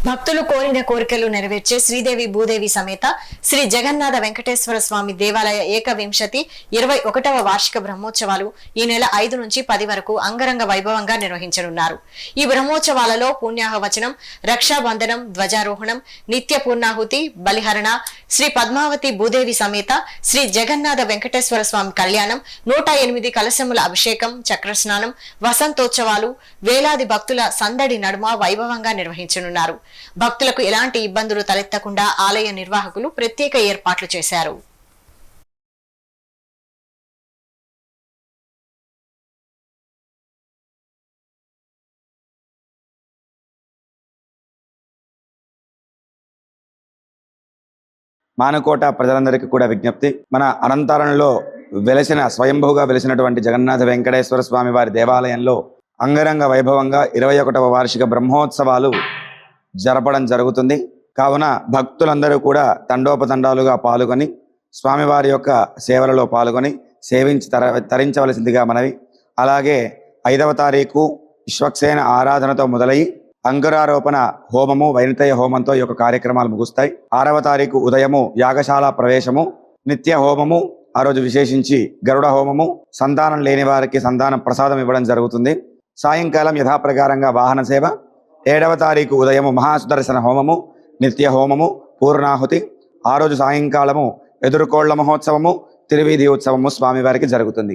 భక్తులు కోరిన కోరికలు నెరవేర్చే శ్రీదేవి భూదేవి సమేత శ్రీ జగన్నాథ వెంకటేశ్వర స్వామి దేవాలయ ఏకవింశతి 21వ వార్షిక బ్రహ్మోత్సవాలు ఈ నెల 5 నుంచి 10 వరకు అంగరంగ వైభవంగా నిర్వహించనున్నారు. ఈ బ్రహ్మోత్సవాలలో పుణ్యాహవచనం, రక్షాబంధనం, ధ్వజారోహణం, నిత్య పూర్ణాహుతి, బలిహరణ, శ్రీ పద్మావతి భూదేవి సమేత శ్రీ జగన్నాథ వెంకటేశ్వర స్వామి కళ్యాణం, 108 కలశముల అభిషేకం, చక్రస్నానం, వసంతోత్సవాలు వేలాది భక్తుల సందడి నడుమ వైభవంగా నిర్వహించనున్నారు. భక్తులకు ఎలాంటి ఇబ్బందులు తలెత్తకుండా ఆలయ నిర్వాహకులు ప్రత్యేక ఏర్పాట్లు చేశారు. మానకోట ప్రజలందరికీ కూడా విజ్ఞప్తి, మన అనంతరంలో స్వయంభూగా వెలిసినటువంటి జగన్నాథ వెంకటేశ్వర స్వామి వారి దేవాలయంలో అంగరంగ వైభవంగా 21వ వార్షిక బ్రహ్మోత్సవాలు జరపడం జరుగుతుంది. కావున భక్తులందరూ కూడా తండోపతండాలుగా పాల్గొని స్వామివారి యొక్క సేవలలో పాల్గొని సేవించి తరించవలసిందిగా మనవి. అలాగే 5వ తారీఖు విశ్వక్సేన ఆరాధనతో మొదలై అంకురారోపణ హోమము, వైనతయ హోమంతో ఈ యొక్క కార్యక్రమాలు ముగుస్తాయి. 6వ తారీఖు ఉదయము యాగశాల ప్రవేశము, నిత్య హోమము, ఆ రోజు విశేషించి గరుడ హోమము, సంతానం లేని వారికి సంతాన ప్రసాదం ఇవ్వడం జరుగుతుంది. సాయంకాలం యథాప్రకారంగా వాహన సేవ, 7వ తారీఖు ఉదయము మహాసుదర్శన హోమము, నిత్య హోమము, పూర్ణాహుతి, ఆ రోజు సాయంకాలము ఎదురుకోళ్ల మహోత్సవము, తిరువీధి ఉత్సవము స్వామివారికి జరుగుతుంది.